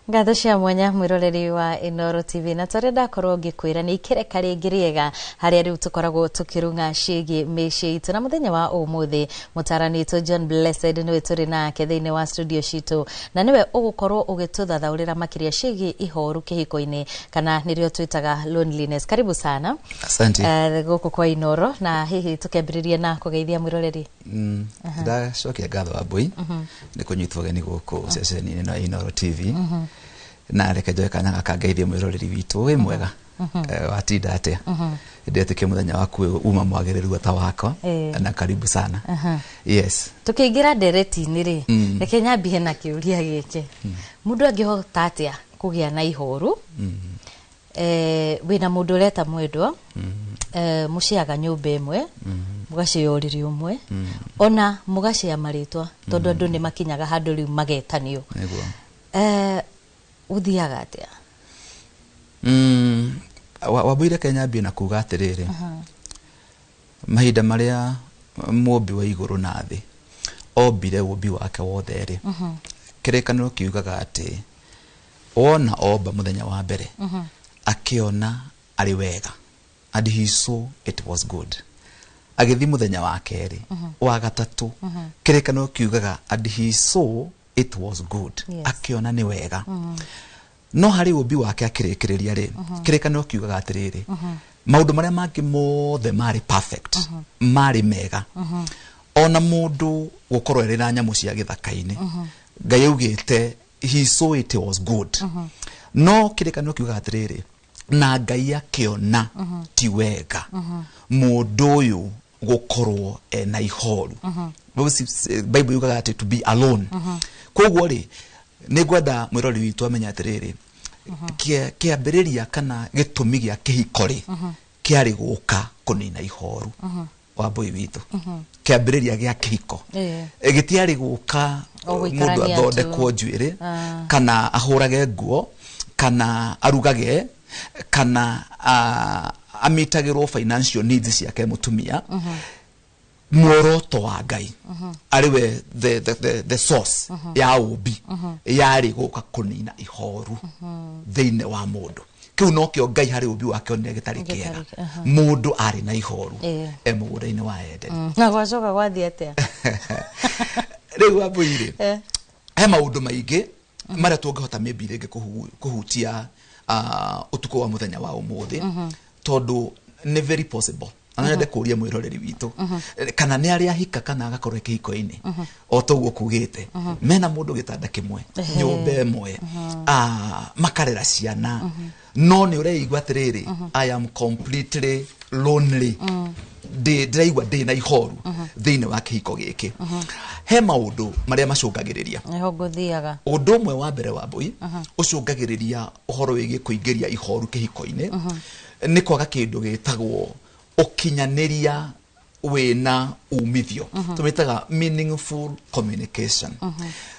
Ngatho cia mwanya mwiroreri wa Inoro TV na torenda korwo ngikwira ni ikereka ringi riega haria riu tukoragwo tukirunga ciigi mici itu na muthenya wa umuthi mutarani to John Blessed niwe turi nake thiini wa studio citu na niwe ugukorwo ugituthathaurira makiria ciigi ihoru kihiko-ini kana nirio twitaga loneliness. Karibu sana. Asante. Guku kwa Inoro na hihi tukembiririe na kugeithia mwiroreri. Da cokia ngatho Wambui ni kunyitwo geni guku ceceni na Inoro TV. Na reke njoe kanya gaka ngeithie mwiroreri witu wi mwega watinda atia ndetike muthenya waku uma mwagiriru ta wako na karibu sana. Yes, tukiingira ndereti-ini ri reke nyambie na kiuria giki mundu angihota atia kugia na ihoru wina mundu ureta mwendwa muciaga nyumba imwe mugaciyuriri umwe ona mugacia maritwa tondu andu ni makinyaga handu riu magetanio uthiaga atia? Wabwire Kenya bina kuga atiriri mahinda maria mumbi wa iguru na thi ombire umbi wake wothe ri kirikaniro kiugaga ati ona omba muthenya wa mbere akiona ari wega and he saw it was good. Agithi muthenya wa keri wa gatatu kirikaniro kiugaga and he saw it was good. Akiona ni wega no hari umbi wake akirikiriria ri kirikaniro kiugaga atiriri maundu maria mangi mothe mari perfect mari mega ona mundu gukorwo eri na nyamu cia githaka-ini Ngai augite he saw it was good no kirikaniro kiugaga atiriri na Ngai akiona ti wega mundu uyu gukorwo na ihoru Bible yugaga ati to be alone koguo ri ni gwenda mwirori witu amenya atiriri kiambiriria kana gitumi gia kihiko ri kiari guka kunina ihoru Wambui witu kiambiriria gia kihiko gitiari guka mundu athondekwo njuiri kana ahurage nguo kana arugage kana amitagirwo financial needs ciake mutumia mworoto wa Ngai ariwe the source ya ubi yari guka kunina ihoru thiine wa mundu kiu no kio Ngai hari ubi wake onire gitari kiega mundu ari na ihoru mugura-ini wa Edeni na gwacoka gwathie atia riu Wambui he maundu maingi maria tungihota maybe rege kuhutia utuko wa muthenya wa umuthi tondu ni very possible anade kuria mwiroreri witu kana ni ari ahika kana agakorwo kihiko-ini o toguo kugite mena mundu gitanda kimwe nyumba imwe makarera ciana no ni ureigwa atiriri I am completely lonely ndiraigua ndi na ihoru thiine wa kihiko giki he maundu maria macungagiriria eho nguthiaga undu umwe wa mbere Wambui ucungagiriria uhoro wigie kuingiria ihoru kihiko-ini ni kwaga kindu gitagwo ukinyaniria wina umithio tumitaga meaningful communication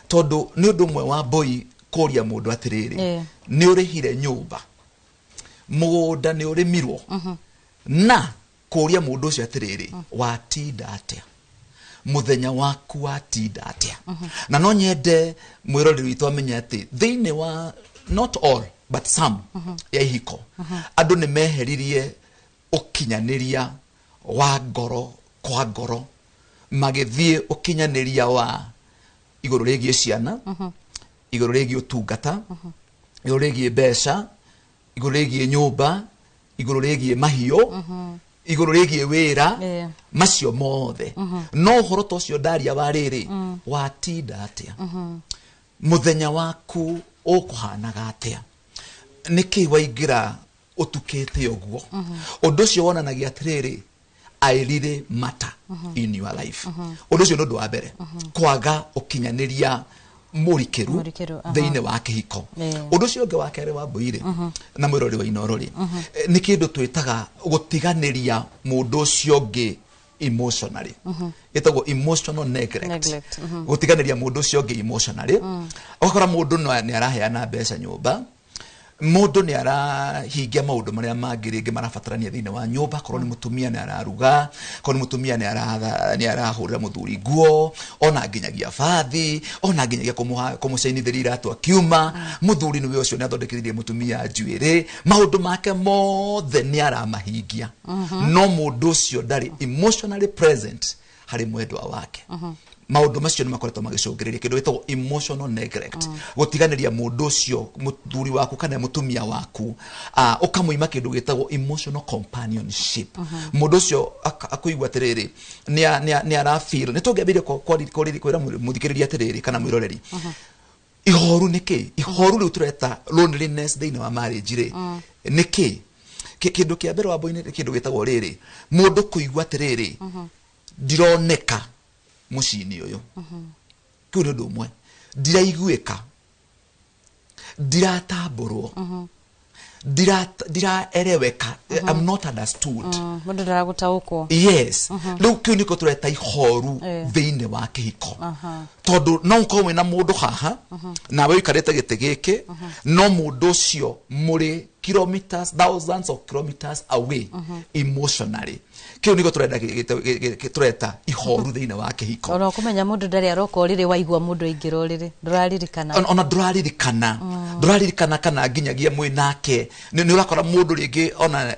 tondu ni undu umwe Wambui kuria mundu atiriri ni urihire nyumba mugunda ni urimirwo na kuria mundu ucio atiriri watinda atia muthenya waku watinda atia na no nyende mwiroreri witu amenya ati thiine wa not all but some ya ihiko andu ni meheririe ukinyaniria wa ngoro kwa ngoro magithie ukinyaniria wa iguru rigie ciana iguru rigie utungata iguru rigie mbeca iguru rigie nyumba iguru rigie mahio iguru rigie wira macio mothe no horo tocio ndaria wariri watinda atia muthenya waku ukuhanaga atia niki waingira utukite uguo undu cio wonanagia atiriri I really matter in your life undu cio ndu wa mbere kwaga ukinyaniria murikiru thiine wa kihiko undu cio nge wa kere Wambui na mwirori wa Inoro ni kindu twitaga gutiganiria mundu cio nge emotionally itagwo emotional neglect gutiganiria mundu cio nge emotionally ukora mundu ni araheana mbeca nyumba mundu ni arahingia maundu maria mangi ringi marabatarania thiini wa nyumba korwo ni mutumia ni araruga korwo ni mutumia ni arahurira muthuri nguo ona nginyagia bathi ona nginyagia kumucenithĩria iratu akiuma muthuri niwe ucio ni athondekithirie mutumia njuĩrĩ maundu make mothe ni aramahingia no mundu ucio ndari emotionally present hari mwendwa wake maundu macio ni makoretwo magicungiriria kindu gitagwo emotional neglect gutiganĩria mundu ucio muthuri waku kana mutumia waku ukamuima kindu gitagwo emotional companionship mundu ucio akuigwa atiriri ni ara feel ni tungiambire kwira muthikiriria atiriri kana mwiroreri ihoru niki ihoru riu tureta loneliness thiini wa marriage ri niki kindu kia mbere wa boine kindu gitagwo riri mundu kuigwa atiriri ndironeka mucini uyu kiu ndu mwe ndiraiguika ndiratamburwo ndiraereweka I'm not understood mundu ndaragutaukwo yes riu kiu niko tureta ihoru thiini wa kihiko tondu no ukorwo na mundu haha nawe wikarite giti giki no mundu ucio muri kilometers thousands of kilometers away emotionally kiu niko tureta ihoru thiini wa kihiko ona kumenya mundu ndari aroka riri waigua mundu ingiroriri nduraririkana ona nduraririkana kana nginyagia mwi nake ni urakora mundu ringi ona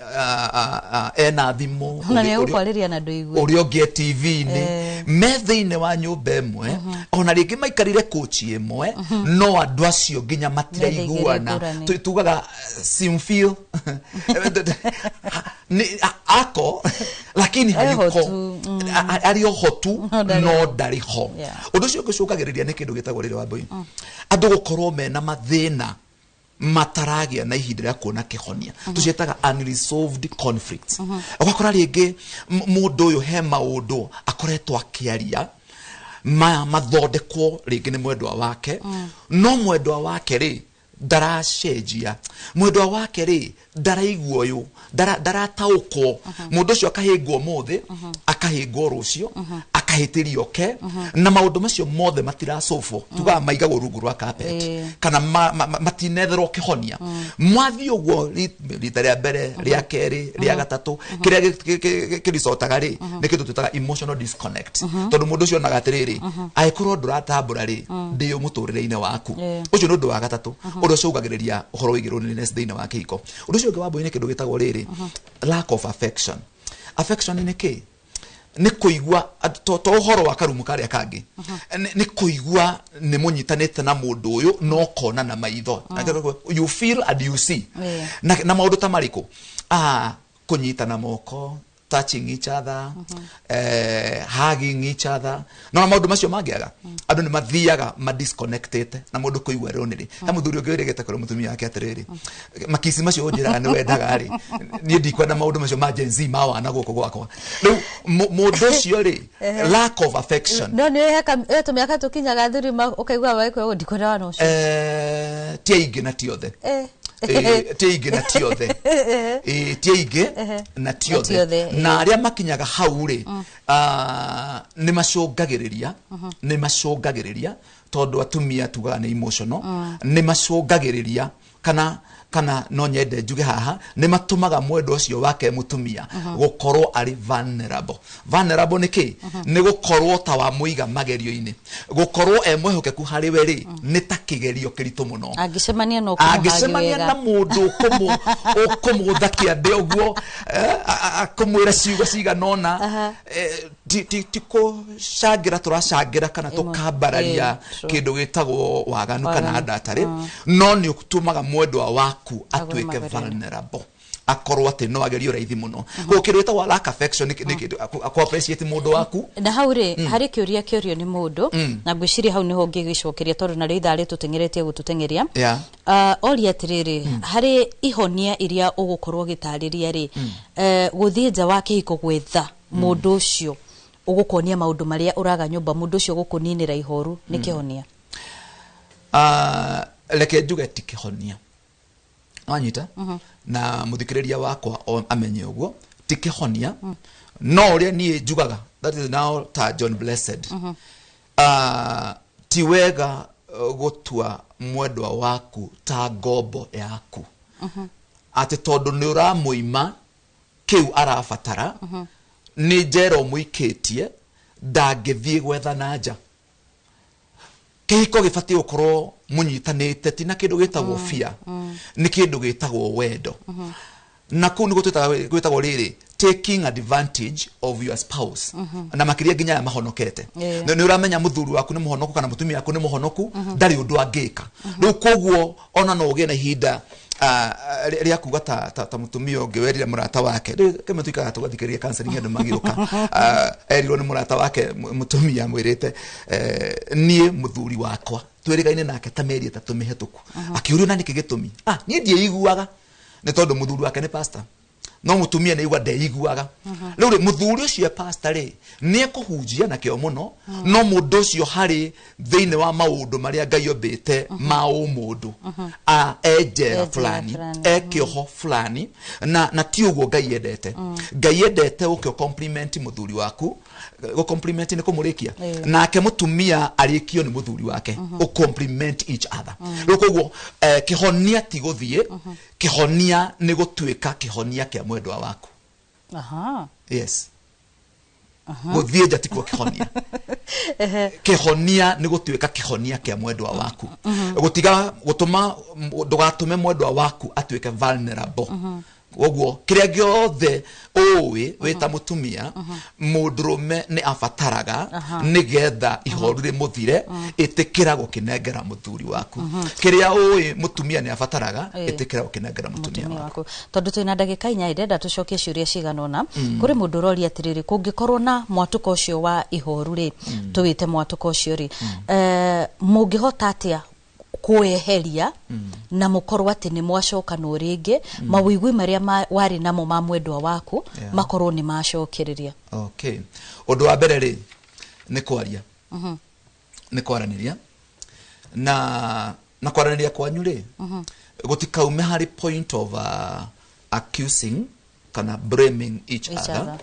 ena thimu ona ni ukwariria na nduigwe uri ongie TV ni me thiini wa nyumba imwe ona ringi maikarire kochi imwe no andu acio nginya matiraiguana tugaga simfeel ni ako lakini hayuko ari hotu no ndari ho undu cio ngicungagiriria ni kindu gitagwo riri wa boy andu gukorwo mena mathina mataragia na ihinda ria kuona kihonia tucietaga unresolved conflicts ugakora ringi mundu uyu he maundu akoretwo akiaria mathondekwo ringi ni mwendwa wake no mwendwa wake ri ndaracenjia mwendwa wake ri ndaraigua uyu ndarataukwo mundu ucio akahingwo muthi akahingwo rucio akahitirio ke na maundu macio mothe matirasolvo tuga maigagwo rungu rwa carpet kana matinetherwo kihonia mwathi uguo rita ria mbere ria keri ria gatatu kiria kiricotaga ri ni kindu tutaga emotional disconnect tondu mundu ucio nagatiriri aikorwo nduratambura ri ndi umuturire-ini waku ucio ni undu wa gatatu uria ucungagiriria uhoro wigi loneliness thiini wa kihiko undu ucio wa boine kindu gitagwo riri lack of affection ni ki ni kuigwa to uhoro wa karumu karia kangi ni kuigwa ni munyitanite na mundu uyu no kona na maitho you feel and you see na maundu ta mariko kunyitana moko touching each other hugging each other no maundu macio mangiaga andu ni mathiaga disconnected na mundu kuigwa lonely ta muthuri ungi geta koro mutumia yake atiriri makisi macio unjiraga ni wendaga ri ni ndikwenda maundu macio ma Gen Z ma wana guko gwakwa riu mundu ucio ri lack of affection no ni heka tumiaka tukinyaga thurima ukaigwa waikwe ndikwenda wana ucio tiaingi na tiothe tiaingi na tiothe tiaingi na tiothe na aria makinyaga hau ri ni macungagiriria tondu atumia tugaga ni emotional ni macungagiriria kana no nyende njuge haha ni matumaga mwendo ucio wake mutumia gukorwo ari vulnerable niki ni gukorwo ta wa muiga magerio-ini gukorwo mwehokeku hari we ri ni ta kigerio kiritu muno angicemania na mundu kumuthakia ndi uguo akumwira ciugo ciganona tiko shagira turashagira kana tukambararia kindu gitagwo waganu kana ndatari no ni ukutumaga mwendwa waku atuike vulnerable akorwo ati no agerio raithi muno gukirita wa lack affection ni appreciate mundu waku na hauri hari kiurio ni mundu na ngwiciria hau niho ngigicokeria tondu na ritha ri tutengeretie gututengeria oria atiriri hari ihonia iria ugukorwo gitariria ri guthie nja wa kihiko gwetha mundu ucio ugukonia maundu maria uraga nyumba mundu ucio gukuninira ihoru ni kihonia leke njuge ti kihonia wanyita na muthikiriria wakwa amenye uguo ti kihonia no ria ni njugaga that is now ta John Blessed ti wega gutua mwendwa waku ta ngombo yaku ati tondu ni uramuima kiu arabatara ni njero muiketie ndangithie gwetha nanja kihiko gibati ukorwo munyitanite ti na kindu gitagwo fear ni kindu gitagwo wendo na kuu ni gwitagwo riri taking advantage of your spouse na makiria nginya ya mahonokete ni uramenya muthuri waku ni muhonoku kana mutumia waku ni muhonoku ndari undu angika riu koguo ona no ugie na ihinda ria kuga ta mutumia ungi werire murata wake kema tuikaga tugathikiriria counseling andu magiuka erirwo ni murata wake mutumia mwirite nie muthuri wakwa twirigaine nake ta meri 3 mihituku akiurio na niki gitumi nie ndie iguaga ni tondu muthuri wake ni pastor no mutumia ni igwa ndeiguaga riu muthuri ucio pastor ri ni kuhunjia na kio muno no mundu ucio hari thiine wa maundu maria Ngai ombite ma umundu ejera fulani ekioho fulani na ti uguo Ngai endete Ngai endete ukio compliment muthuri waku go compliment ni kumurikia nake mutumia arikio ni muthuri wake o compliment each other riu koguo kihonia ti guthie kihonia ni gutuika kihonia kia mwendwa waku yes guthie jati kwa kihonia kihonia ni gutuika kihonia kia mwendwa waku gutiga gutuma ndugatume mwendwa waku atuike vulnerable oguo kiria giothe owe weta mutumia mudrume ni afataraga nigetha ihoru ri muthire itikira gukinengera muthuri waku kiria owe mutumia ni afataraga itikira gukinengera mutumia waku tondu twina ndagika inya ndenda tucokie ciuria ciganona kuri mundu rori atiriri kungikorwo na mwatuko ucio wa ihoru ri tuwite mwatuko ucio ri mungihota atia kueheria na mukorwo ati ni mwacoka no ringi mawigwi maria wari namo ma mwendwa waku makorwo ni macokiriria okay undu wa mbere ri ni kwaria ni kwaraniria na kwaraniria kwanyu ri gutikaume hari point of accusing kana blaming each other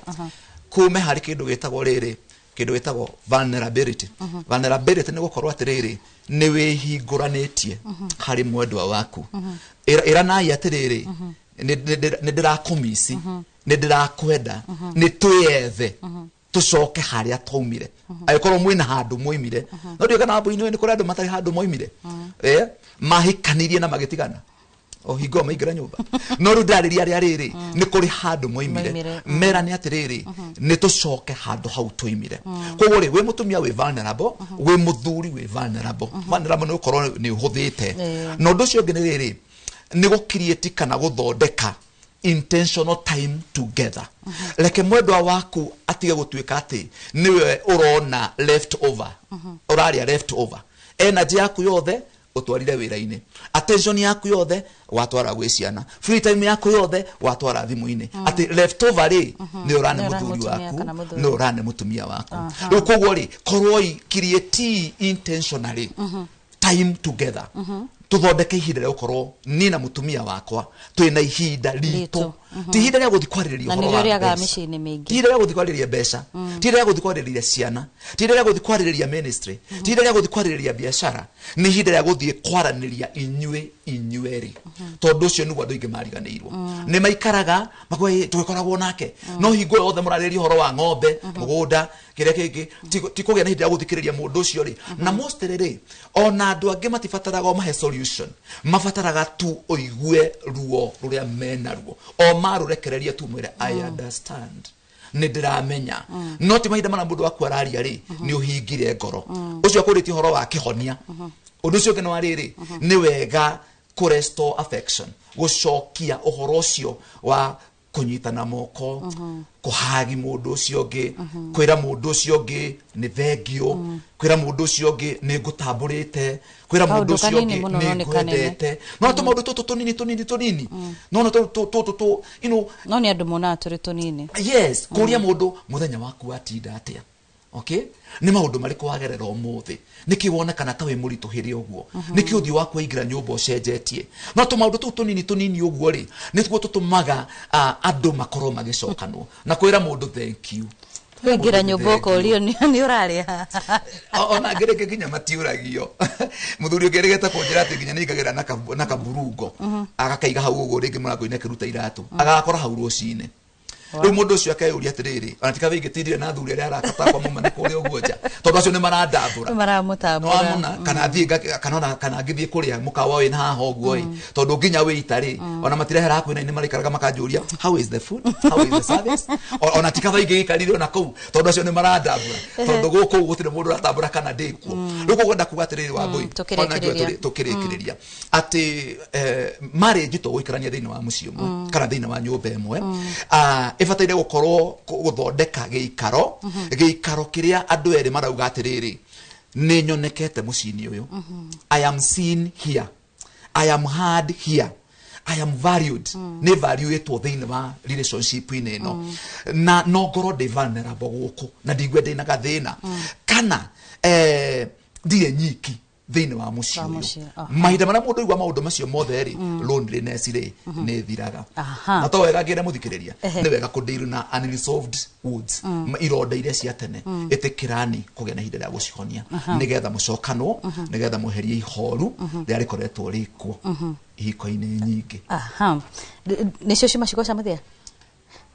kume hari kindu gitagwo riri kindu gitagwo vulnerability vulnerability ni gukorwo atiriri ni wihinguranitie hari mwendwa waku ira na yatiriri ni ndirakumisi ni ndirakwenda ni tuyethe tucoke haria twaumire ayikorwo mwina handu moimire no ndio kana abu-ini ni kuri andu matari handu moimire mahikanirie na magitigana hingo maigira nyumba no rudariria ria riri ni kuri handu moimire mera ni atiriri ni tucoke handu hau tuimire koguo ri we mutumia we vulnerable we muthuri we vulnerable vulnerable no korwo ni uhuthite no ndu cio ngene riri ni gukirieti kana guthondeka intentional time together like mwendwa waku atige gutuika ati niwe urona left over uraria left over energy yaku yothe utwarire wira-ini attention yaku yothe watwara gwi ciana free time yaku yothe watwara thimu-ini ati left over ri ni urane muthuri waku ni urane mutumia waku riu koguo ri korwo create intentionally time together tuthondeke ihinda ria ukorwo ni na mutumia wakwa twina ihinda ritu ti ihinda ria guthi kwaririria uhoro wa ihinda ria guthi kwaririria mbeca ti ihinda ria guthi kwaririria ciana ti ihinda ria guthi kwaririria ministry ti ihinda ria guthi kwaririria biashara ni ihinda ria guthi kwaraniria inyueri tondu ucio niguo andu ingi mariganirwo ni maikaraga magwe tugikoragwo nake no hingo yothe murariria uhoro wa ng'ombe mugunda kiria kingi ti kugia na ihinda ria guthikiriria mundu ucio ri na most riri ona andu angi matibataraga mahe solution mabataraga tu oigue ruo ruria mena ruo o marurekereria tu mwire I understand ni ndiramenya no ti mahinda mana mundu waku araria ri ni uhingire ngoro ucio akuriti horo wa kihonia undu ucio ngeno ariri ni wega ku restore affection gucokia uhoro ucio wa kunyitana moko kuhagi mundu ucio ngi kwira mundu ucio ngi ni thengio kwira mundu ucio ngi ni ngutamburite kwira mundu ucio ngi ni kwendete no to mundu tunini no no to no ni andu mona turi tunini yes kuria mundu muthenya waku atinda atia okay ni maundu mariko wagerera umuthi niki wonekana ta we murituhire uguo niki uthi wakwa ingira nyumba ucenjetie no to maundu tunini uguo ri nituo tutumaga andu makorwo magicokanwo na kwira mundu thank you Kuingira nyumboko ulio ni uraria. Ona ngereke kinya matiuragio. Muthuri ngeregeta kunjira ati kinya ningagera na kaburugo. Agakaiga hau ugo ringi murango-ini kiruta iratu. Agakora hau rucine. Riu mundu ucio akeyuria atiriri ona tika wingitithire na thuri aria arakata kwa muma ni kuri uguo nja tondu acio ni marandambura maramutambura kana thie kana ngithie kuria mukawa we na haha uguo tondu nginya we itari ona matirehera hakuina ni marikaraga makanjuria how is the food, how is the service, ona tika wingikaririo na kuu tondu acio ni marandambura tondu guku gutire mundu aratambura kana ndikuo riu kwenda kuga atiriri wa ngui tukirikiriria ati marriage to guikarania thiini wa mucio mwe kana thiini wa nyumba imwe ifataire gukorwo guthondeka giikaro kiria andu eri marauga atiriri ni nyonekete mucini uyu I am seen here, I am heard here, I am valued ni value etwo thiini wa relationship ino na no ngoro ndi vulnerable guku na ndigwe ndi na gathina kana ndire nyiki thiini wa mucio mahinda maria mundu igwa maundu macio mothe ri loneliness ri ni thiraga na to wega ngire muthikiriria ni wega kundiru na unresolved wounds ironda iria cia tene itikirani kugia na ihinda ria gucihonia nigetha mucokanwo nigetha muherie ihoru ria rikoretwo rikuo ihiko-ini nyingi nicio cimaciko cia muthia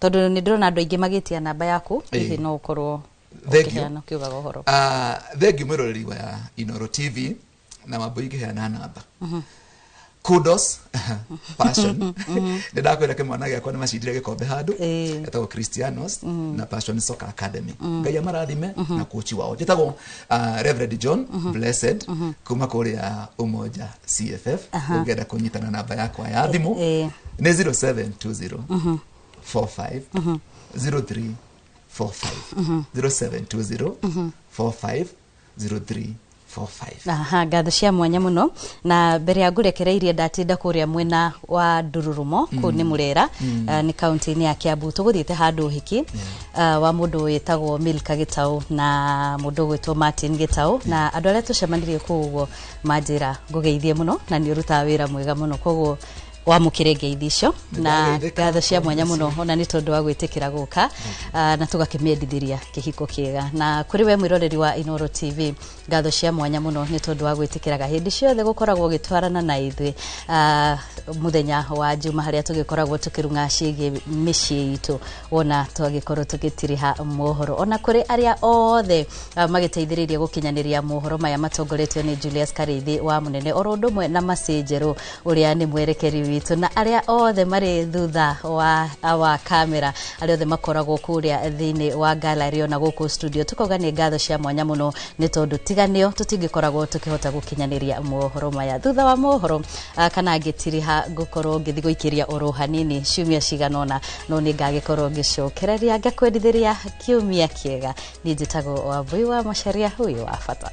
tondu ni ndirona andu aingi magitia namba yaku hihi no ukorwo ukiheana kiugaga uhoro thengiu mwiroreri wa Inooro TV na mambo ingiheana namba kudos passion ndakwira kimwana giakwa ni macindire gikombe handu etagwo Christianos na Passion Soccer Academy ngai amarathime na coach wao jetagwo Reverend John Blessed kuma kuria Umoja CFF ungenda kunyitana namba yakwa ya thimu ni 0720 45 03 45 0720 45 03 45. Ngatho cia mwanya muno na mbere ya ngurekereirie ndatinda kuria mwena wa Ndururumo ku ni Murera ni county-ini ya Kiambu tuguthiite handu hiki wa mundu wetagwo Milka Gitau na mundu gwetwo Martin Gitau na andu aria tucemanirie kuguo manjira ngugeithie muno na ni uruta wira mwega muno koguo wa mukirenge ithicio na ngatho cia mwanya muno ona ni tondu wa gwitikira guka na tugakimiendithiria kihiko kiega na kuri we mwiroreri wa Inooro TV ngatho cia mwanya muno ni tondu wa gwitikiraga hindi ciothe gukoragwo gitwarana na ithui muthenya wa juma haria tugikoragwo tukirunga ciigi micii itu wona twagikorwo tugitiriha mohoro ona kuri aria othe magiteithiririe gukinyaniria mohoro maya matongoretio ni Julius Karithi wa munene orondumwe na Masenjeru uria ni mwerekeri witu na aria othe mari thutha wa kamera aria othe makoragwo kuria thiini wa gallery ona guku studio tukoga ni ngatho cia mwanya muno ni tondu tiganio tutingikoragwo tukihota gukinyaniria mohoro maya thutha wa mohoro kana ngitiriha gukorwo ngithi guikiria oro hanini ciumia ciganona no ni ngagikorwo ngicokereria ngakwendithiria kiumia kiega ni njitagwo Wambui wa Macharia huyu wa bata.